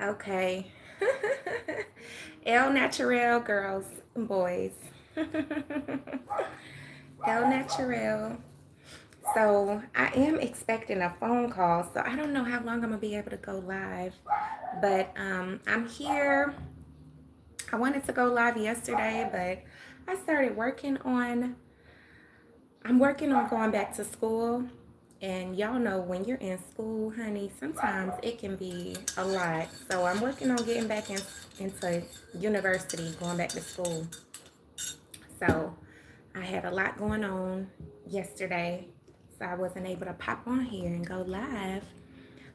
Okay. El Natural girls and boys. El Natural. So I am expecting a phone call, so I don't know how long I'm gonna be able to go live, but I'm here. I wanted to go live yesterday, but I started I'm working on going back to school. And y'all know when you're in school, honey, sometimes it can be a lot. So I'm working on getting back into university, going back to school. So I had a lot going on yesterday. So I wasn't able to pop on here and go live.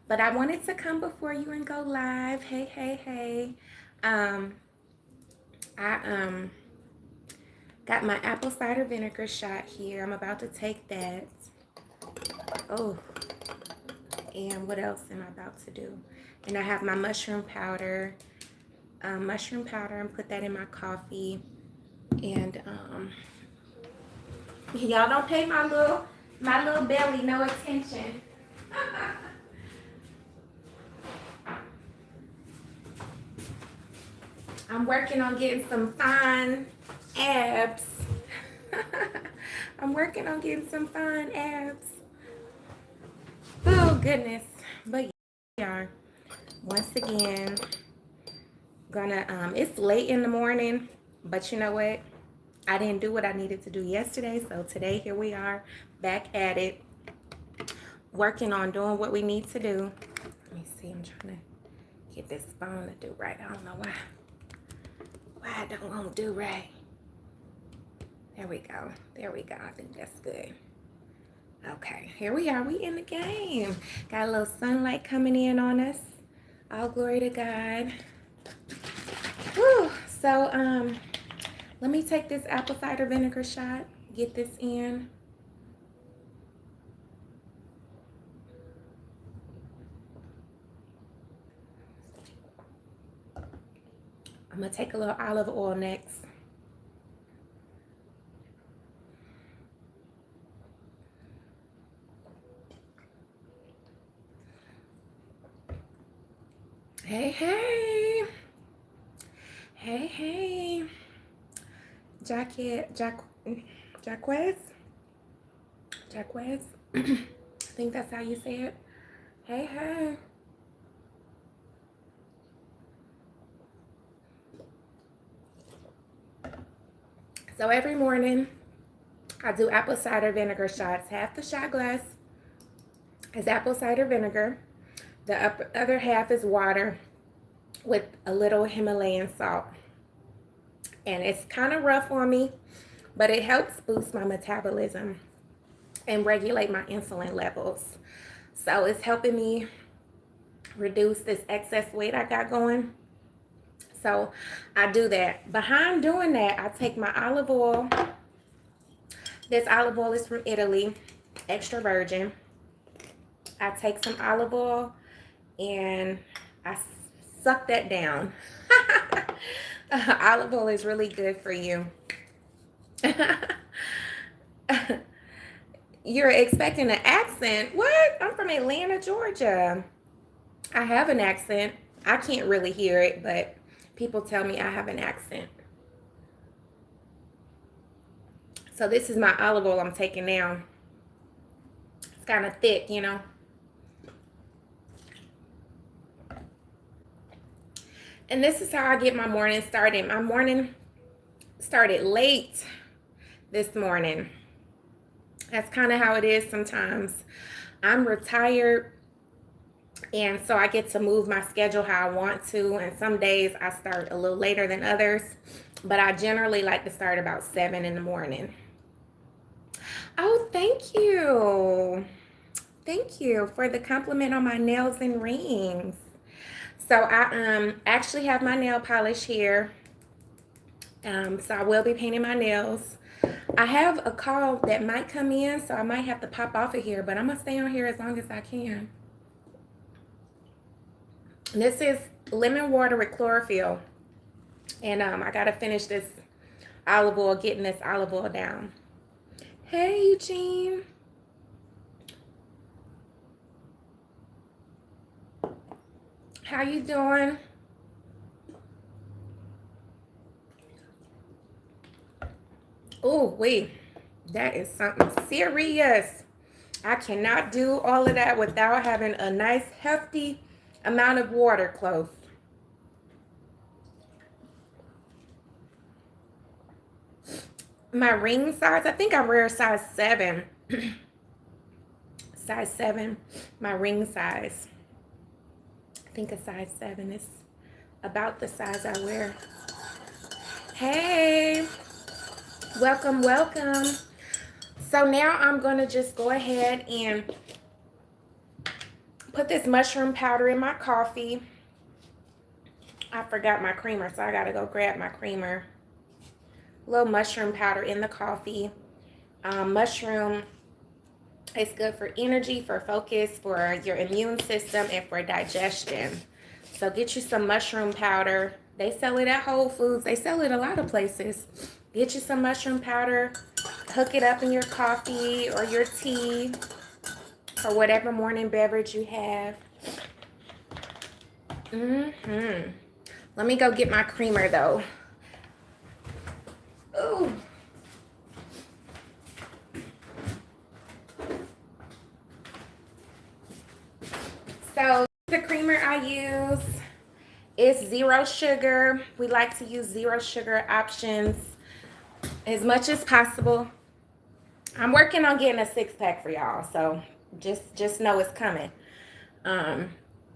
But I wanted to come before you and go live. Hey, hey, hey. Um, I got my apple cider vinegar shot here. I'm about to take that. Oh, and what else am I about to do? And I have my mushroom powder. And put that in my coffee. And y'all don't pay my little belly no attention. I'm working on getting some fine abs. I'm working on getting some fine abs. Oh goodness. But yeah, once again, it's late in the morning, but you know what? I didn't do what I needed to do yesterday, so today here we are back at it, working on doing what we need to do. Let me see, I'm trying to get this phone to do right. I don't know why I don't want to do right. There we go. I think that's good. Okay, here we are. We in the game. Got a little sunlight coming in on us. All glory to God. Whew. So, let me take this apple cider vinegar shot. Get this in. I'm gonna take a little olive oil next. Hey, hey. Hey, hey. Jaquez? I think that's how you say it. Hey, hey. So every morning, I do apple cider vinegar shots. Half the shot glass is apple cider vinegar. The other half is water with a little Himalayan salt. And it's kind of rough on me, but it helps boost my metabolism and regulate my insulin levels. So it's helping me reduce this excess weight I got going. So I do that. Behind doing that, I take my olive oil. This olive oil is from Italy, extra virgin. I take some olive oil and I suck that down. Olive oil is really good for you. You're expecting an accent? What? I'm from Atlanta, Georgia. I have an accent. I can't really hear it, but people tell me I have an accent. So this is my olive oil I'm taking now. It's kind of thick, you know. And this is how I get my morning started. My morning started late this morning. That's kind of how it is sometimes. I'm retired, and so I get to move my schedule how I want to. And some days I start a little later than others, but I generally like to start about 7 in the morning. Oh, thank you. Thank you for the compliment on my nails and rings. So I actually have my nail polish here. So I will be painting my nails. I have a call that might come in, so I might have to pop off of here, but I'm gonna stay on here as long as I can. This is lemon water with chlorophyll, and I gotta finish this olive oil, getting this olive oil down. Hey, Eugene. How you doing? Oh, wait. That is something serious. I cannot do all of that without having a nice hefty amount of water close. My ring size, I think I wear a size 7. Size 7, my ring size. I think a size 7 is about the size I wear. Hey, welcome, welcome. So now I'm going to just go ahead and put this mushroom powder in my coffee. I forgot my creamer, so I got to go grab my creamer. A little mushroom powder in the coffee. Mushroom is good for energy, for focus, for your immune system, and for digestion. So get you some mushroom powder. They sell it at Whole Foods. They sell it a lot of places. Get you some mushroom powder. Hook it up in your coffee or your tea or whatever morning beverage you have. Let me go get my creamer though. Ooh. So the creamer I use is 0 sugar. We like to use 0 sugar options as much as possible. I'm working on getting a 6-pack for y'all, so just know it's coming.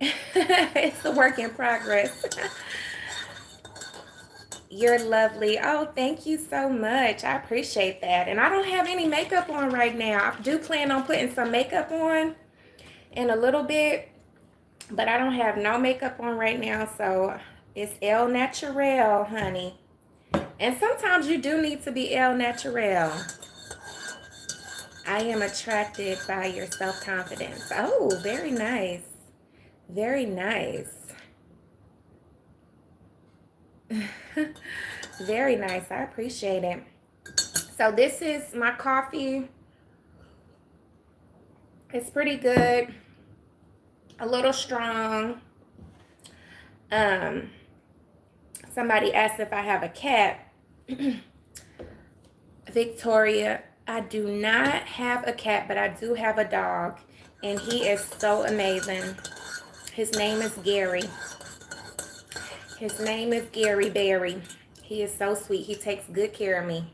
It's a work in progress. You're lovely. Oh, thank you so much. I appreciate that. And I don't have any makeup on right now. I do plan on putting some makeup on in a little bit, but I don't have no makeup on right now, so it's El Natural, honey. And sometimes you do need to be El Natural. I am attracted by your self-confidence. Oh, very nice. Very nice. Very nice. I appreciate it. So this is my coffee. It's pretty good. A little strong. Somebody asked if I have a cat. Victoria, I do not have a cat, but I do have a dog. And he is so amazing. His name is Gary. His name is Gary Berry. He is so sweet. He takes good care of me.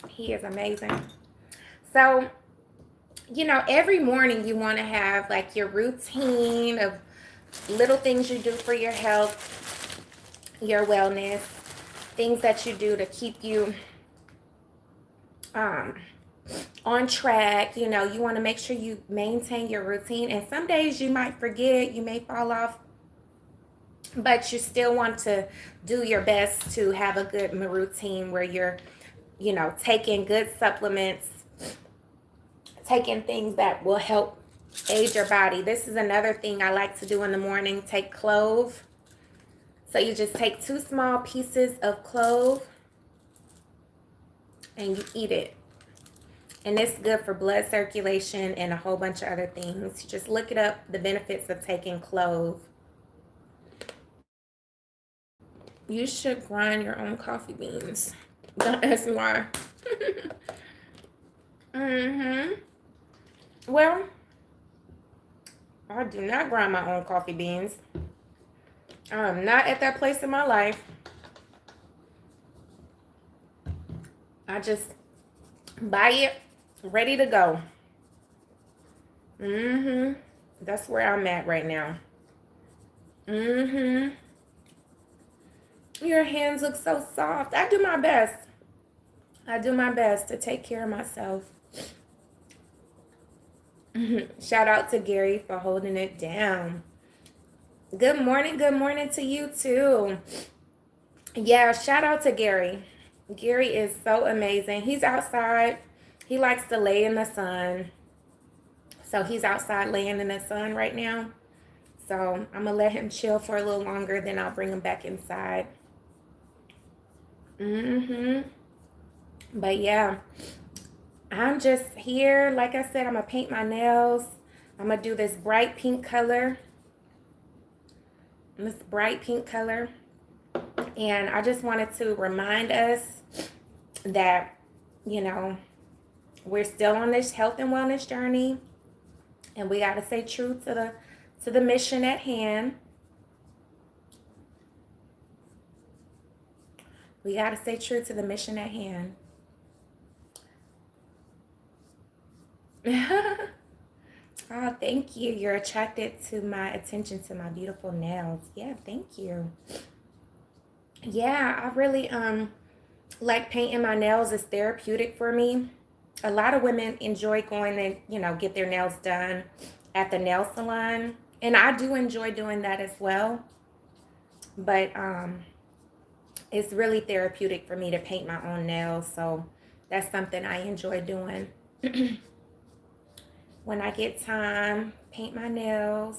He is amazing. So, you know, every morning you want to have like your routine of little things you do for your health, your wellness, things that you do to keep you on track. You know, you want to make sure you maintain your routine. And some days you might forget, you may fall off, but you still want to do your best to have a good routine where you're, you know, taking good supplements, taking things that will help aid your body. This is another thing I like to do in the morning. Take clove. So you just take 2 small pieces of clove and you eat it. And it's good for blood circulation and a whole bunch of other things. You just look it up, the benefits of taking clove. You should grind your own coffee beans. Don't ask me why. Well, I do not grind my own coffee beans. I'm not at that place in my life. I just buy it ready to go. That's where I'm at right now. Your hands look so soft. I do my best. I do my best to take care of myself. Shout out to Gary for holding it down. Good morning to you too. Yeah, shout out to Gary. Gary is so amazing. He's outside. He likes to lay in the sun. So he's outside laying in the sun right now. So I'm going to let him chill for a little longer, then I'll bring him back inside. But yeah, I'm just here. Like I said, I'm going to paint my nails. I'm going to do this bright pink color. This bright pink color. And I just wanted to remind us that, you know, we're still on this health and wellness journey. And we got to stay true to the mission at hand. We got to stay true to the mission at hand. Oh, thank you. You're attracted to my attention to my beautiful nails. Yeah, thank you. Yeah, I really like painting my nails. It's therapeutic for me. A lot of women enjoy going and, you know, get their nails done at the nail salon. And I do enjoy doing that as well. But it's really therapeutic for me to paint my own nails. So that's something I enjoy doing. When I get time, paint my nails,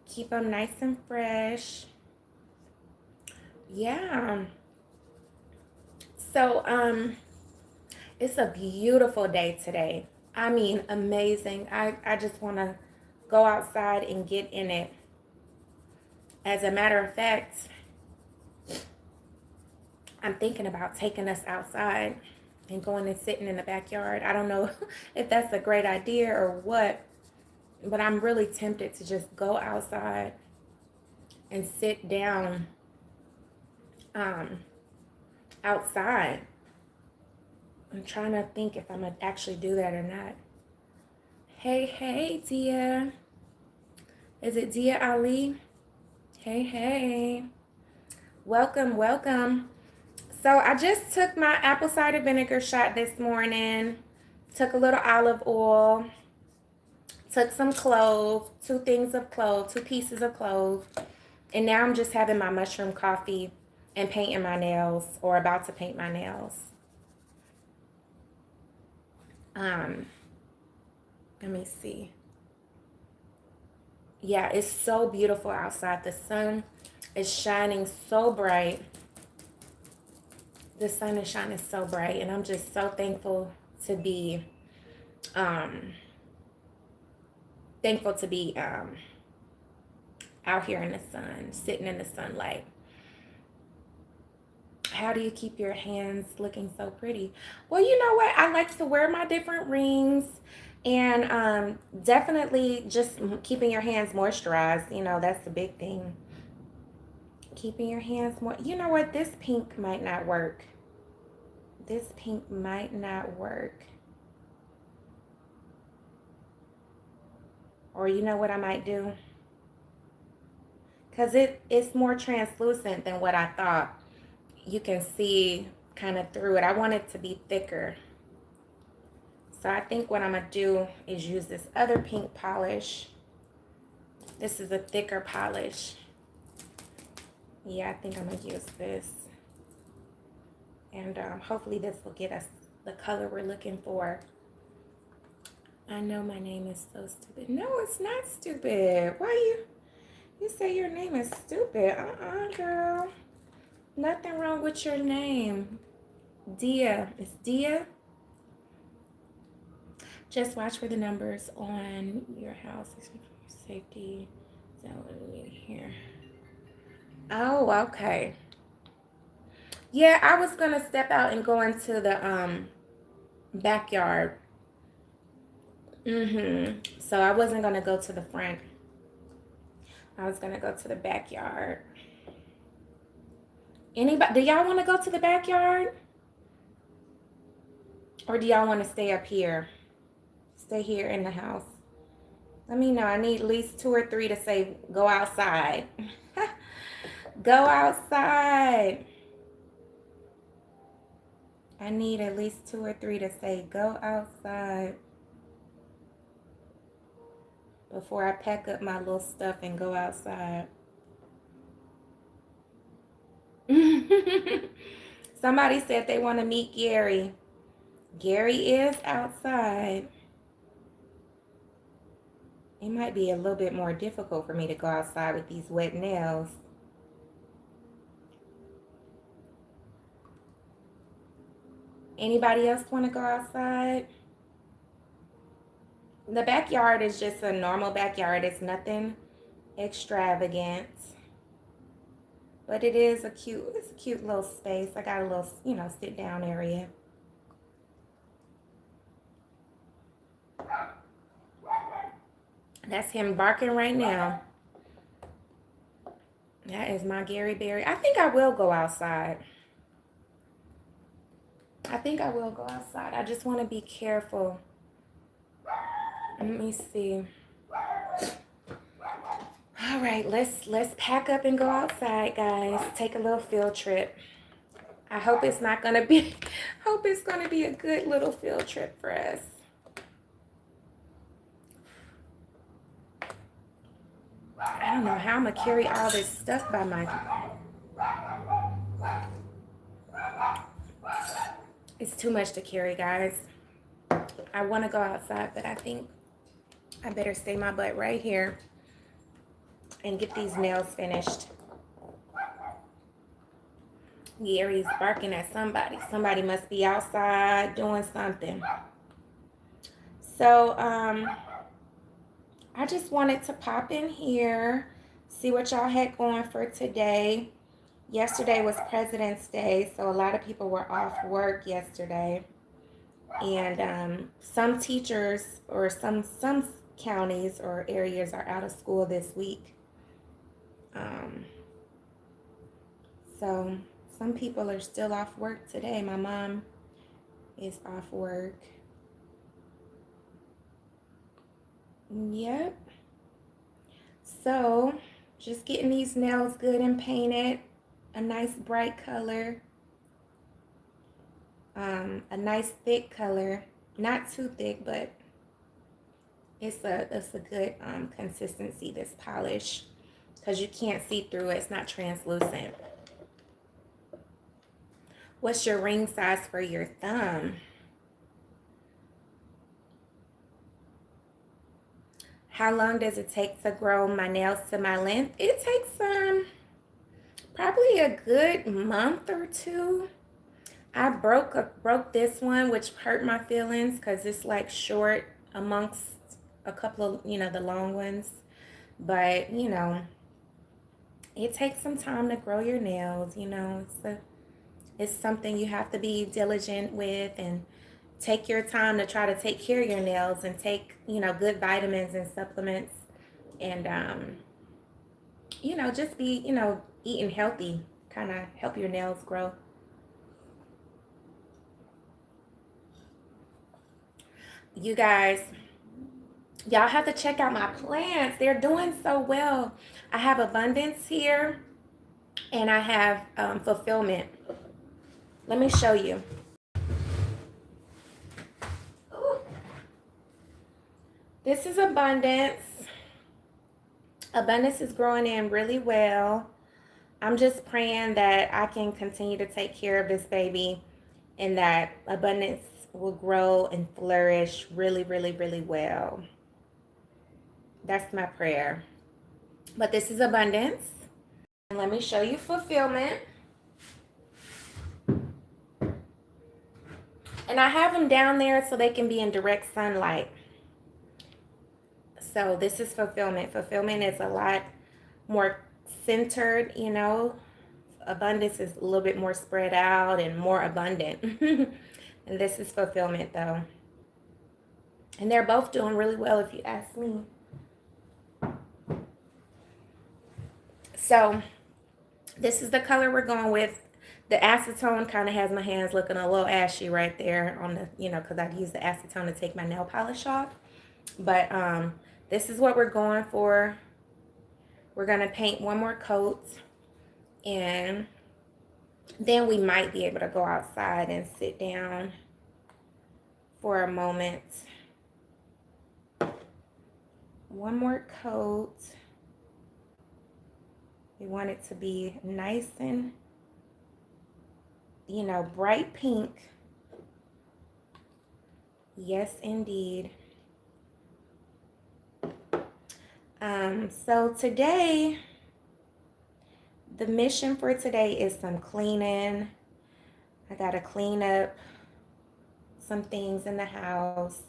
keep them nice and fresh. Yeah. So, it's a beautiful day today. I mean, amazing. I just want to go outside and get in it. As a matter of fact, I'm thinking about taking us outside and going and sitting in the backyard. I don't know if that's a great idea or what, but I'm really tempted to just go outside and sit down outside. I'm trying to think if I'm going to actually do that or not. Hey, Dia. Is it Dia Ali? Hey. Welcome. So I just took my apple cider vinegar shot this morning. Took a little olive oil. Took some clove, 2 things of clove, 2 pieces of clove. And now I'm just having my mushroom coffee and painting my nails, or about to paint my nails. Let me see. Yeah, it's so beautiful outside. The sun is shining so bright. The sun is shining so bright, and I'm just so thankful to be out here in the sun, sitting in the sunlight. How do you keep your hands looking so pretty? Well, you know what? I like to wear my different rings, and definitely just keeping your hands moisturized. You know, that's the big thing. Keeping your hands more. You know what? This pink might not work. Or you know what I might do? Because it's more translucent than what I thought. You can see kind of through it. I want it to be thicker. So I think what I'm going to do is use this other pink polish. This is a thicker polish. Yeah, I think I'm going to use this. And hopefully this will get us the color we're looking for. I know my name is so stupid. No, it's not stupid. Why you say your name is stupid? Girl. Nothing wrong with your name. Dia. It's Dia. Just watch for the numbers on your house. Safety. So here. Oh, okay. Yeah, I was going to step out and go into the backyard. So I wasn't going to go to the front. I was going to go to the backyard. Anybody, do y'all want to go to the backyard? Or do y'all want to stay up here? Stay here in the house. Let me know. I need at least 2 or 3 to say go outside. Go outside. I need at least 2 or 3 to say go outside. Before I pack up my little stuff and go outside. Somebody said they want to meet Gary. Gary is outside. It might be a little bit more difficult for me to go outside with these wet nails. Anybody else want to go outside? The backyard is just a normal backyard. It's nothing extravagant. But it's a cute little space. I got a little, sit down area. That's him barking right now. That is my Gary Berry. I think I will go outside. I just want to be careful. Let me see. All right, let's pack up and go outside, guys. Take a little field trip. I hope it's not gonna be. Hope it's gonna be a good little field trip for us. I don't know how I'm gonna carry all this stuff by my. It's too much to carry, guys. I want to go outside, but I think I better stay my butt right here and get these nails finished. Gary's barking at somebody. Somebody must be outside doing something. So, I just wanted to pop in here, see what y'all had going for today. Yesterday was President's Day, so a lot of people were off work yesterday. And some teachers or some counties or areas are out of school this week. So some people are still off work today. My mom is off work. Yep. So just getting these nails good and painted. A nice bright color. A nice thick color. Not too thick, but it's a good consistency, this polish. Because you can't see through it. It's not translucent. What's your ring size for your thumb? How long does it take to grow my nails to my length? It takes probably a good month or two. I broke this one, which hurt my feelings because it's like short amongst a couple of, the long ones. But, it takes some time to grow your nails, it's something you have to be diligent with and take your time to try to take care of your nails and take, good vitamins and supplements and, just be, eating healthy, kind of help your nails grow. You guys, y'all have to check out my plants. They're doing so well. I have abundance here and I have fulfillment. Let me show you. Ooh. This is abundance. Abundance is growing in really well. I'm just praying that I can continue to take care of this baby and that abundance will grow and flourish really, really, really well. That's my prayer. But this is abundance. And let me show you fulfillment. And I have them down there so they can be in direct sunlight. So this is fulfillment. Fulfillment is a lot more centered, Abundance is a little bit more spread out and more abundant. And this is fulfillment, though. And they're both doing really well, if you ask me. So this is the color we're going with. The acetone kind of has my hands looking a little ashy right there on the, because I use the acetone to take my nail polish off. But this is what we're going for. We're going to paint one more coat. And then we might be able to go outside and sit down for a moment. One more coat. We want it to be nice and, bright pink. Yes, indeed. So today, the mission for today is some cleaning. I gotta clean up some things in the house.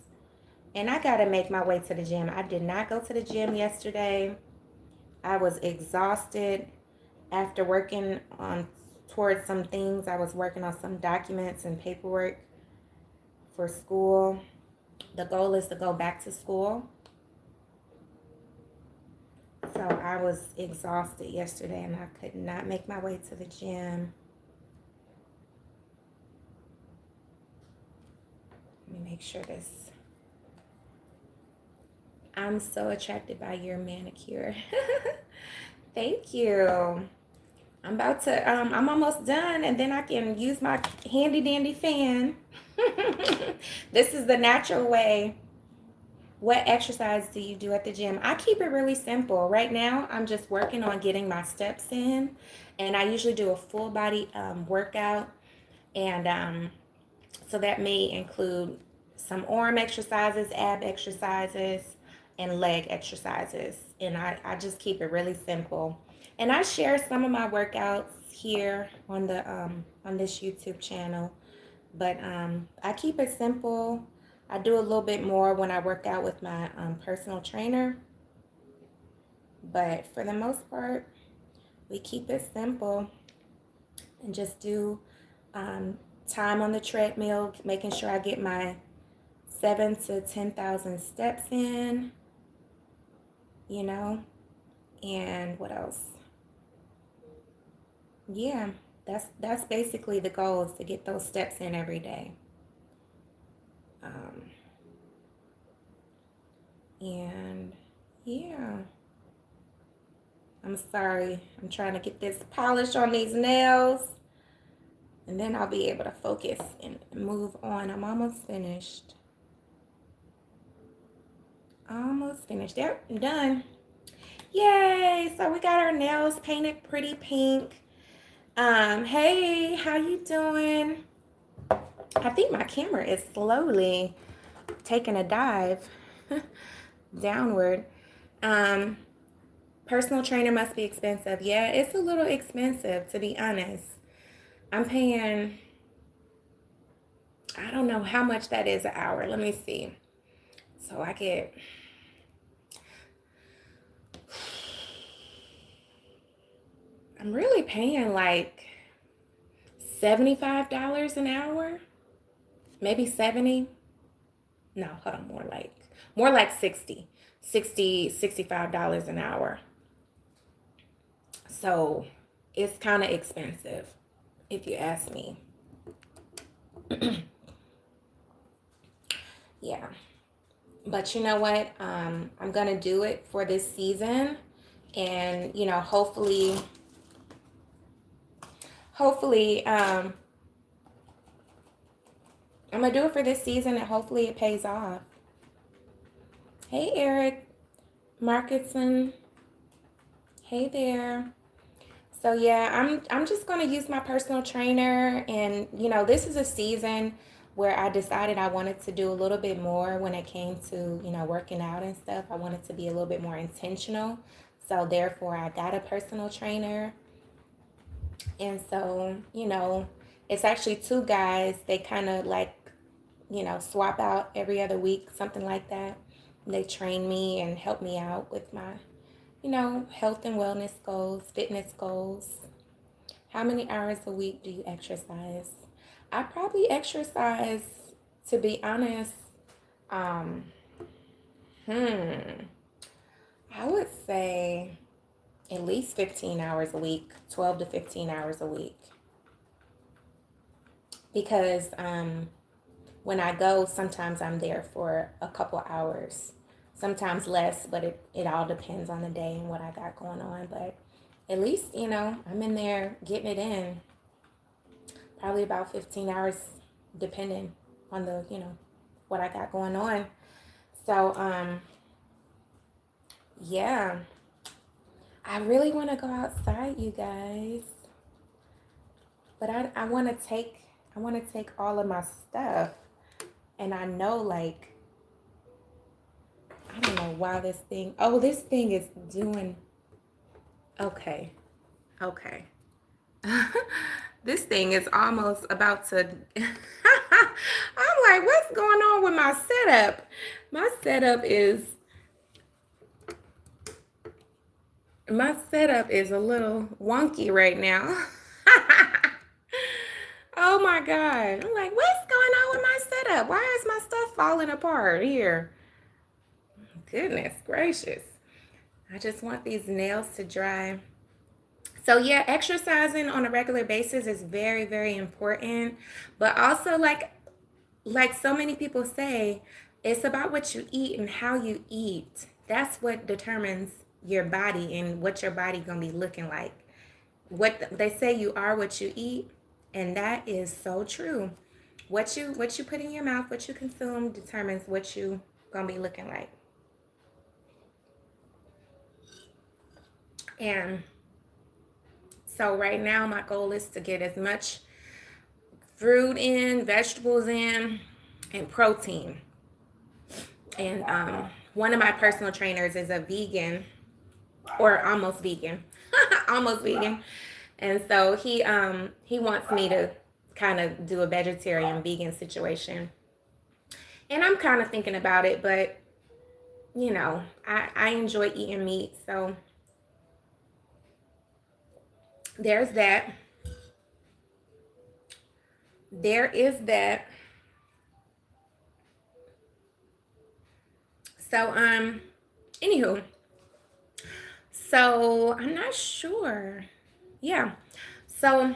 And I got to make my way to the gym. I did not go to the gym yesterday. I was exhausted after working on towards some things. I was working on some documents and paperwork for school. The goal is to go back to school. So I was exhausted yesterday and I could not make my way to the gym. Let me make sure this. I'm so attracted by your manicure. Thank you. I'm almost done and then I can use my handy dandy fan. This is the natural way. What exercise do you do at the gym? I keep it really simple. Right now, I'm just working on getting my steps in, and I usually do a full body workout, and so that may include some arm exercises, ab exercises, and leg exercises. And I just keep it really simple. And I share some of my workouts here on the on this YouTube channel. But I keep it simple. I do a little bit more when I work out with my personal trainer. But for the most part, we keep it simple and just do time on the treadmill, making sure I get my 7 to 10,000 steps in, you know, and what else? Yeah, that's basically the goal, is to get those steps in every day. Um, and yeah, I'm sorry. I'm trying to get this polish on these nails, and then I'll be able to focus and move on. I'm almost finished. Almost finished. There, I'm done. Yay! So we got our nails painted pretty pink. Hey, how you doing? I think my camera is slowly taking a dive downward. Personal trainer must be expensive. Yeah, it's a little expensive, to be honest. I'm paying, I don't know how much that is an hour. Let me see. So I get, I'm really paying like $75 an hour. Maybe 70. No, hold on, more like 60, $65 an hour. So it's kind of expensive, if you ask me. Yeah. But you know what? I'm going to do it for this season. And, you know, hopefully, I'm going to do it for this season and hopefully it pays off. Hey, Eric Markinson. Hey there. So yeah, I'm just going to use my personal trainer, and you know, this is a season where I decided I wanted to do a little bit more when it came to, you know, working out and stuff. I wanted to be a little bit more intentional. So therefore I got a personal trainer. And so, you know, it's actually two guys. They kind of like, you know, swap out every other week, something like that. They train me and help me out with my, you know, health and wellness goals, fitness goals. How many hours a week do you exercise? I probably exercise, to be honest, um, I would say at least 15 hours a week, 12 to 15 hours a week. Because when I go, sometimes I'm there for a couple hours, sometimes less, but it all depends on the day and what I got going on. But at least, you know, I'm in there getting it in. Probably about 15 hours, depending on the, you know, what I got going on. So, yeah, I really want to go outside, you guys. But I want to take all of my stuff. And I know, like, I don't know why this thing is doing, okay. This thing is almost about to, I'm like, what's going on with my setup? My setup is my setup is a little wonky right now. Oh my God. I'm like, what's going on with my setup? Why is my stuff falling apart here? Goodness gracious. I just want these nails to dry. So yeah, exercising on a regular basis is very, very important. But also like so many people say, it's about what you eat and how you eat. That's what determines your body and what your body gonna be looking like. They say, you are what you eat, and that is so true. What you put in your mouth, what you consume determines what you gonna be looking like. And so right now my goal is to get as much fruit in, vegetables in, and protein. And one of my personal trainers is a vegan, or almost vegan, almost vegan. And so he wants me to kind of do a vegetarian vegan situation. And I'm kind of thinking about it, but you know, I enjoy eating meat, so there's that. There is that. So anywho, so I'm not sure. Yeah. So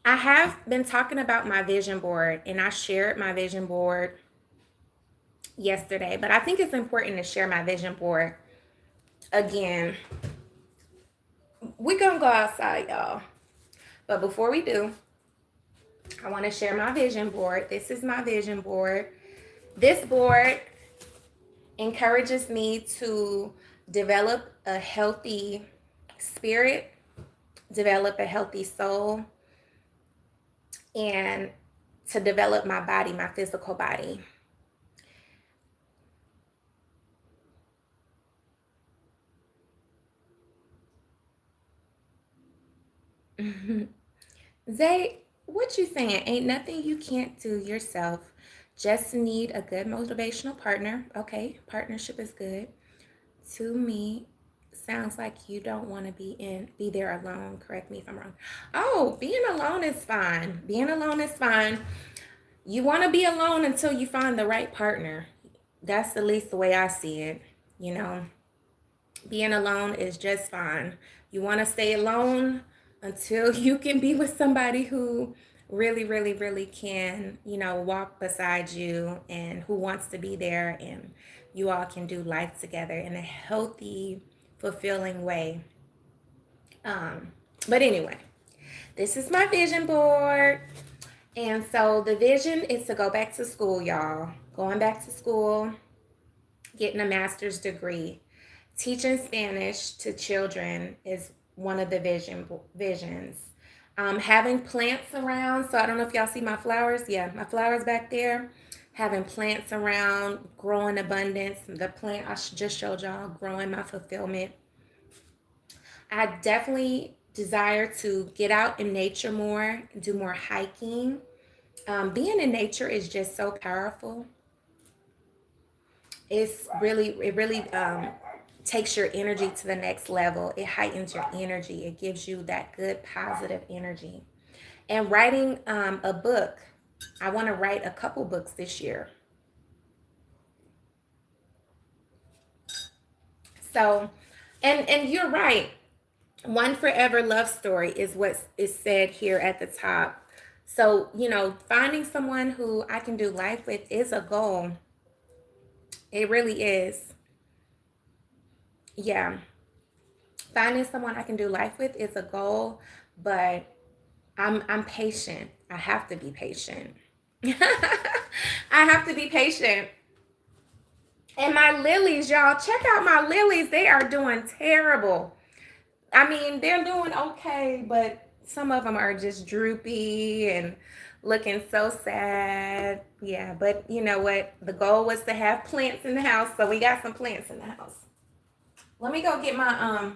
I have been talking about my vision board, and I shared my vision board yesterday, but I think it's important to share my vision board again. We're gonna go outside, y'all. But before we do, I want to share my vision board. This is my vision board. This board encourages me to develop a healthy spirit, develop a healthy soul, and to develop my body, my physical body. Zay, what you saying? Ain't nothing you can't do yourself. Just need a good motivational partner. Okay, partnership is good. To me, sounds like you don't want to be there alone. Correct me if I'm wrong. Oh, being alone is fine. Being alone is fine. You want to be alone until you find the right partner. That's at least the way I see it. You know, being alone is just fine. You want to stay alone until you can be with somebody who really, really, really can, you know, walk beside you and who wants to be there, and you all can do life together in a healthy, fulfilling way. But anyway, this is my vision board. And so the vision is to go back to school, y'all. Going back to school, getting a master's degree. Teaching Spanish to children is one of the visions. Having plants around. So I don't know if y'all see my flowers. Yeah, my flowers back there. Having plants around, growing abundance. The plant I just showed y'all, growing my fulfillment. I definitely desire to get out in nature more, do more hiking. Being in nature is just so powerful. It really takes your energy to the next level. It heightens your energy. It gives you that good positive energy. And writing a book. I want to write a couple books this year. So, and you're right. One forever love story is what is said here at the top. So, you know, finding someone who I can do life with is a goal. It really is. Yeah. Finding someone I can do life with is a goal, but I'm patient. I have to be patient. I have to be patient. And my lilies, y'all, check out my lilies. They are doing terrible. I mean, they're doing okay, but some of them are just droopy and looking so sad. Yeah, but you know what? The goal was to have plants in the house, so we got some plants in the house. Let me go get my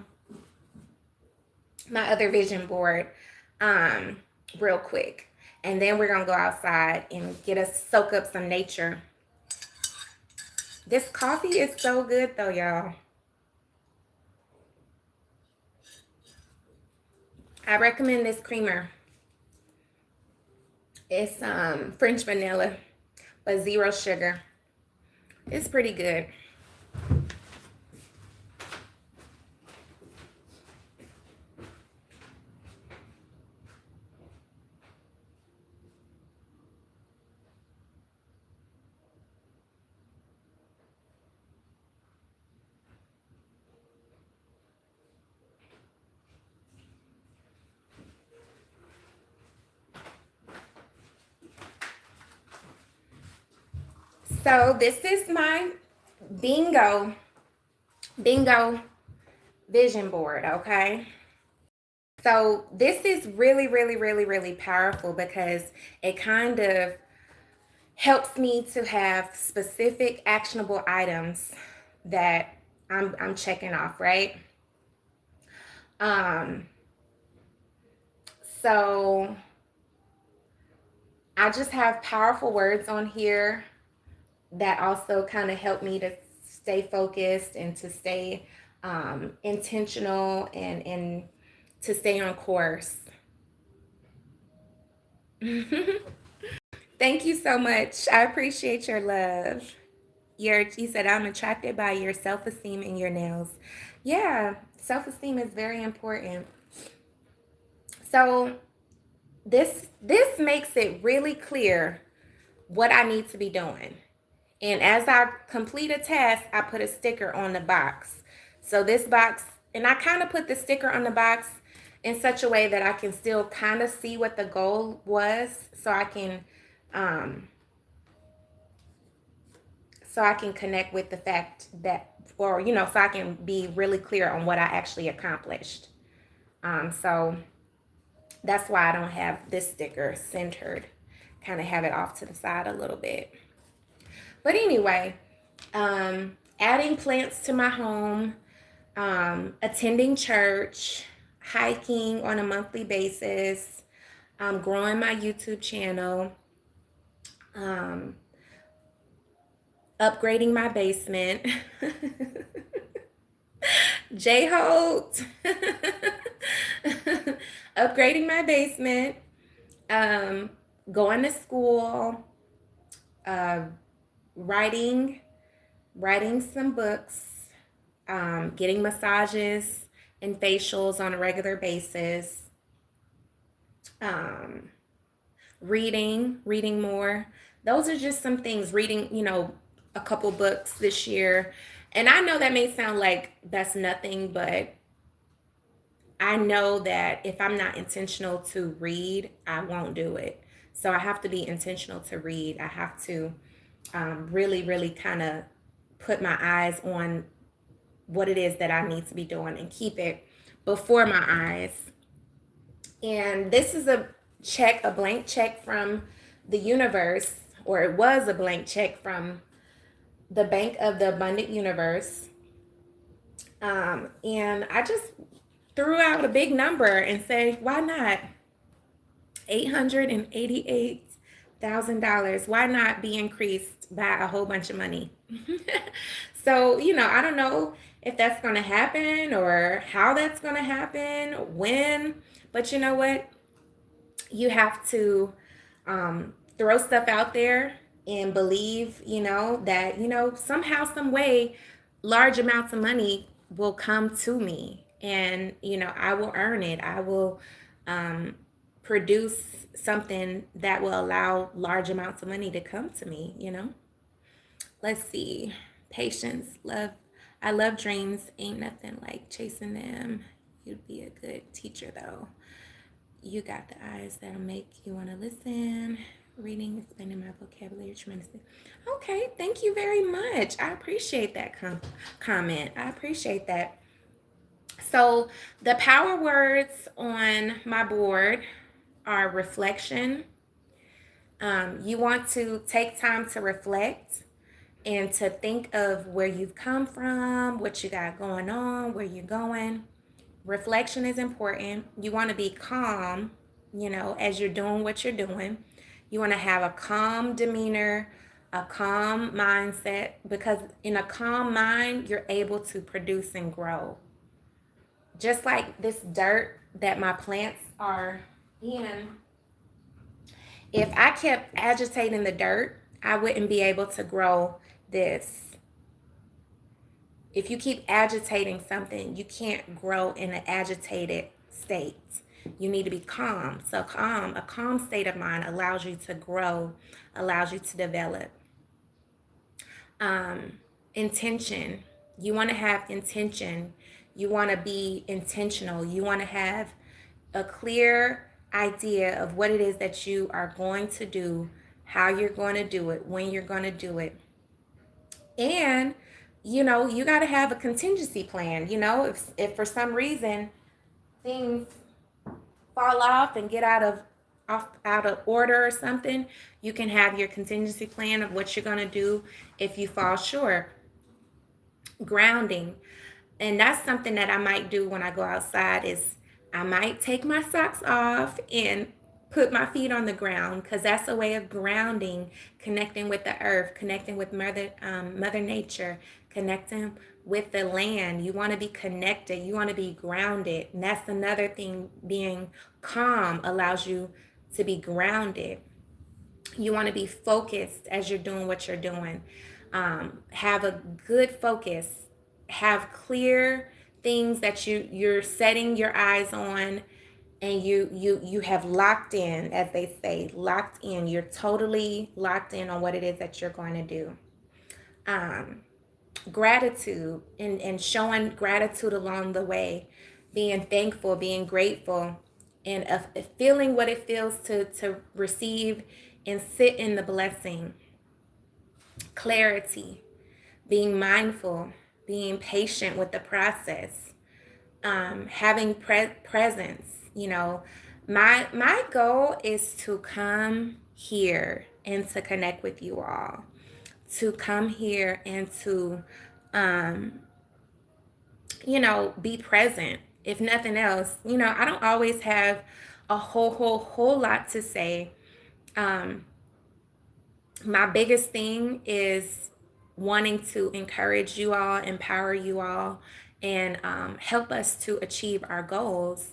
other vision board real quick. And then we're gonna go outside and get us soak up some nature. This coffee is so good though, y'all. I recommend this creamer. It's French vanilla, but zero sugar. It's pretty good. So this is my bingo vision board, okay? So this is really, really, really, really powerful because it kind of helps me to have specific actionable items that I'm checking off, right? Um, so I just have powerful words on here that also kind of help me to stay focused and to stay intentional and to stay on course. Thank you so much. I appreciate your love. You said I'm attracted by your self-esteem and your nails. Yeah, self-esteem is very important. So this makes it really clear what I need to be doing. And as I complete a task, I put a sticker on the box. So this box, and I kind of put the sticker on the box in such a way that I can still kind of see what the goal was, so I can um, connect with the fact that, or so I can be really clear on what I actually accomplished. So that's why I don't have this sticker centered. Kind of have it off to the side a little bit. But anyway, adding plants to my home, attending church, hiking on a monthly basis, growing my YouTube channel, um, upgrading my basement. J Holt. Upgrading my basement, um, going to school, uh, writing some books, getting massages and facials on a regular basis, um, reading more. Those are just some things. Reading, a couple books this year. And I know that may sound like that's nothing, but I know that if I'm not intentional to read, I won't do it. So I have to be intentional to read. I have to really, really kind of put my eyes on what it is that I need to be doing and keep it before my eyes. And this is a blank check from the universe, or it was a blank check from the Bank of the Abundant Universe. And I just threw out a big number and said, why not? $888,000. Why not be increased by a whole bunch of money? So, I don't know if that's going to happen or how that's going to happen, when, but you know what? You have to throw stuff out there and believe, that, somehow, some way, large amounts of money will come to me, and, I will earn it. I will produce something that will allow large amounts of money to come to me. Let's see. Patience, love. I love dreams. Ain't nothing like chasing them. You'd be a good teacher, though. You got the eyes that'll make you want to listen. Reading, expanding my vocabulary tremendously. Okay, thank you very much. I appreciate that comment. I appreciate that. So the power words on my board are reflection. You want to take time to reflect and to think of where you've come from, what you got going on, where you're going. Reflection is important. You want to be calm, as you're doing what you're doing. You want to have a calm demeanor, a calm mindset, because in a calm mind, you're able to produce and grow. Just like this dirt that my plants are in, if I kept agitating the dirt, I wouldn't be able to grow this. If you keep agitating something, you can't grow in an agitated state. You need to be calm. So a calm state of mind allows you to grow, allows you to develop. Intention. You want to have intention. You want to be intentional. You want to have a clear idea of what it is that you are going to do, how you're going to do it, when you're going to do it. And, you got to have a contingency plan. If for some reason things fall off and get out of order or something, you can have your contingency plan of what you're going to do if you fall short. Grounding. And that's something that I might do when I go outside, is I might take my socks off and put my feet on the ground, because that's a way of grounding, connecting with the earth, connecting with Mother Nature, connecting with the land. You want to be connected. You want to be grounded. And that's another thing. Being calm allows you to be grounded. You want to be focused as you're doing what you're doing. Have a good focus. Have clear things that you're setting your eyes on, and you have locked in, as they say, locked in. You're totally locked in on what it is that you're going to do. Gratitude, and showing gratitude along the way, being thankful, being grateful, and feeling what it feels to receive and sit in the blessing. Clarity, being mindful, being patient with the process, having presence. My goal is to come here and to connect with you all, to come here and to be present. If nothing else, I don't always have a whole lot to say. My biggest thing is wanting to encourage you all, empower you all, and help us to achieve our goals.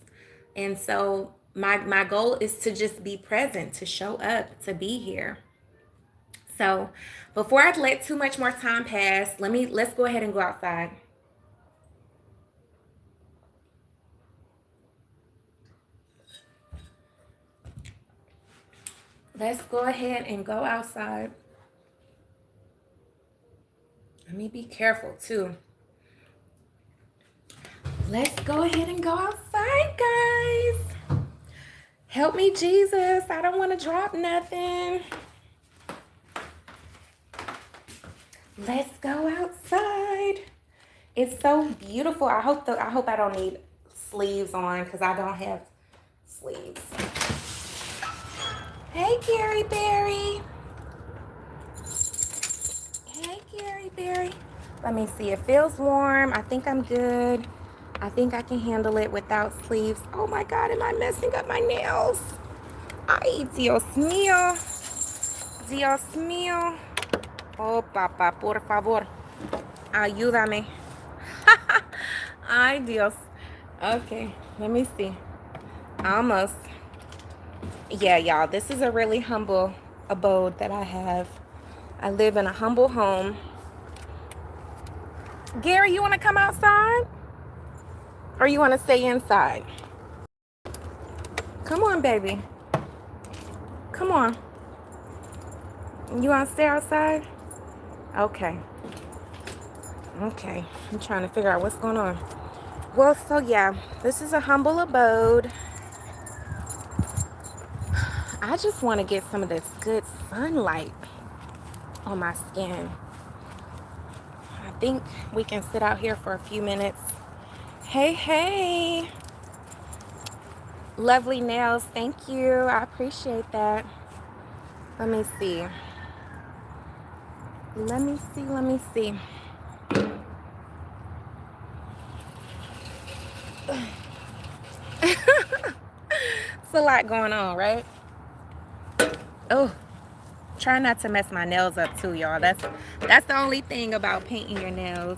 And so my goal is to just be present, to show up, to be here. So before I let too much more time pass, let's go ahead and go outside. Let's go ahead and go outside. Let me be careful too. Let's go ahead and go outside, guys. Help me, Jesus. I don't want to drop nothing. Let's go outside. It's so beautiful. I hope I don't need sleeves on, because I don't have sleeves. Hey, Gary Berry. Hey, Gary Berry. Let me see. It feels warm. I think I'm good. I think I can handle it without sleeves. Oh my God, am I messing up my nails? Ay, Dios mío. Dios mío. Oh, papá, por favor. Ayúdame. Ay, Dios. Okay, let me see. Almost. Yeah, y'all, this is a really humble abode that I have. I live in a humble home. Gary, you want to come outside? Or you want to stay inside? Come on, baby. Come on. You want to stay outside? Okay. Okay. I'm trying to figure out what's going on. Well, so yeah, this is a humble abode. I just want to get some of this good sunlight on my skin. I think we can sit out here for a few minutes. Hey, hey. Lovely nails. Thank you. I appreciate that. Let me see. Let me see. It's a lot going on, right? Oh, Try not to mess my nails up too, y'all. That's the only thing about painting your nails.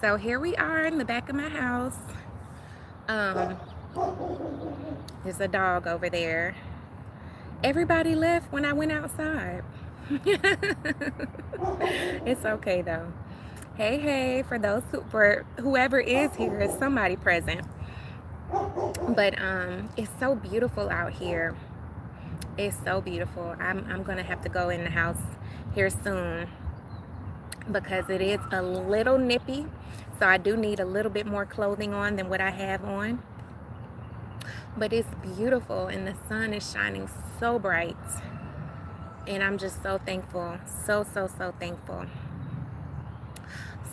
So here we are in the back of my house. There's a dog over there. Everybody left when I went outside. It's okay though. Hey, hey, for whoever is here, is somebody present. But it's so beautiful out here. It's so beautiful. I'm gonna have to go in the house here soon because it is a little nippy, so I do need a little bit more clothing on than what I have on. But it's beautiful and the sun is shining so bright, and I'm just so thankful. So thankful.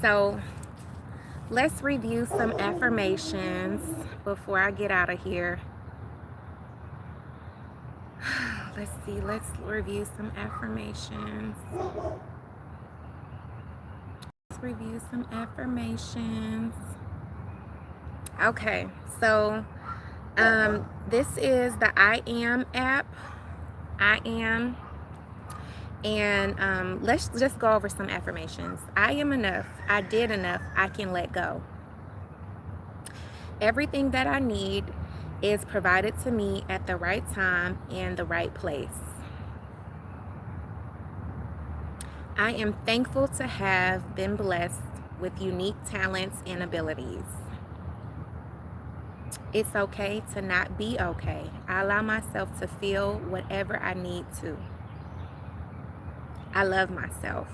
So let's review some affirmations before I get out of here. Let's see, let's review some affirmations. Okay, so this is the I Am app. I Am. And let's just go over some affirmations. I am enough. I did enough. I can let go. Everything that I need is provided to me at the right time and the right place. I am thankful to have been blessed with unique talents and abilities. It's okay to not be okay. I allow myself to feel whatever I need to. I love myself.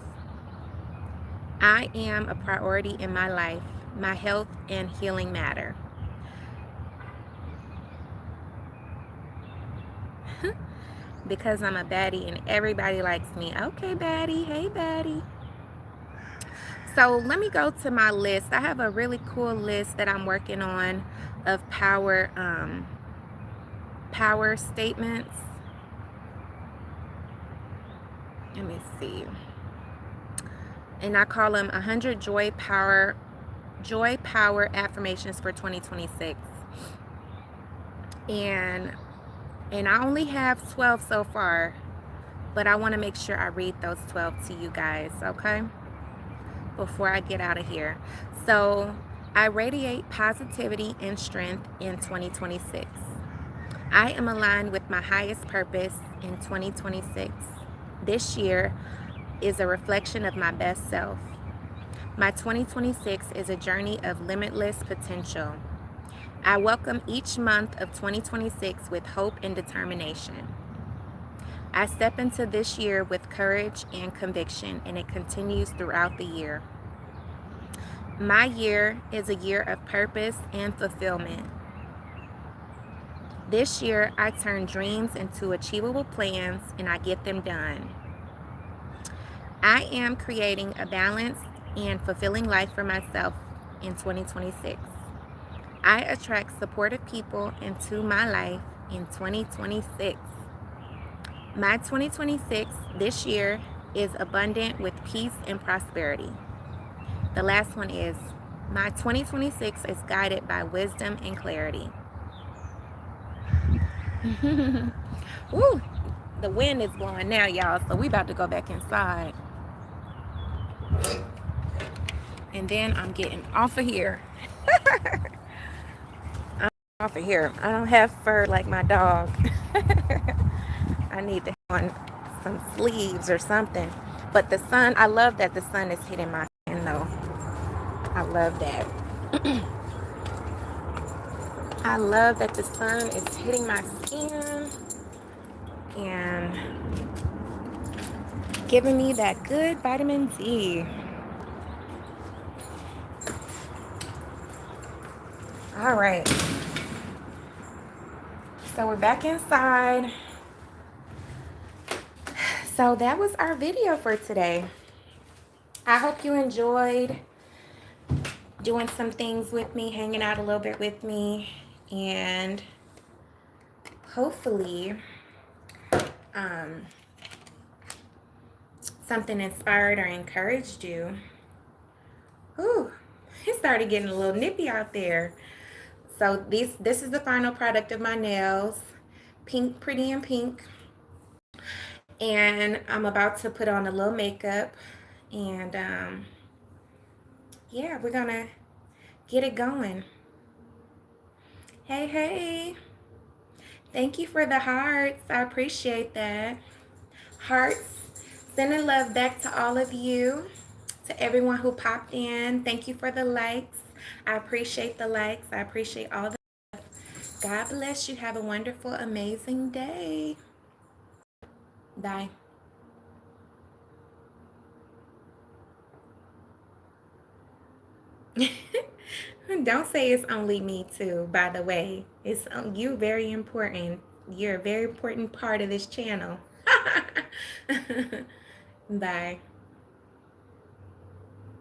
I am a priority in my life. My health and healing matter. Because I'm a baddie and everybody likes me. Okay, baddie. Hey, baddie. So let me go to my list. I have a really cool list that I'm working on of power statements. Let me see. And I call them 100 joy power affirmations for 2026. And I only have 12 so far, but I want to make sure I read those 12 to you guys, okay? Before I get out of here. So, I radiate positivity and strength in 2026. I am aligned with my highest purpose in 2026. This year is a reflection of my best self. My 2026 is a journey of limitless potential. I welcome each month of 2026 with hope and determination. I step into this year with courage and conviction, and it continues throughout the year. My year is a year of purpose and fulfillment. This year, I turn dreams into achievable plans, and I get them done. I am creating a balanced and fulfilling life for myself in 2026. I attract supportive people into my life in 2026. My 2026 this year is abundant with peace and prosperity. The last one is, my 2026 is guided by wisdom and clarity. Woo! The wind is blowing now, y'all, so we about to go back inside. And then I'm getting off of here. Off of here. I don't have fur like my dog. I need to have on some sleeves or something. But the sun, I love that the sun is hitting my skin though. I love that. I love that the sun is hitting my skin and giving me that good vitamin D. All right. So we're back inside. So that was our video for today. I hope you enjoyed doing some things with me, hanging out a little bit with me, and hopefully something inspired or encouraged you. Ooh, it started getting a little nippy out there. So this is the final product of my nails. Pink, pretty and pink. And I'm about to put on a little makeup. And yeah, we're gonna get it going. Hey, hey. Thank you for the hearts. I appreciate that. Hearts. Sending love back to all of you. To everyone who popped in. Thank you for the likes. I appreciate the likes. I appreciate all the God bless you. Have a wonderful, amazing day. Bye. Don't say it's only me too, by the way. It's you very important. You're a very important part of this channel. Bye.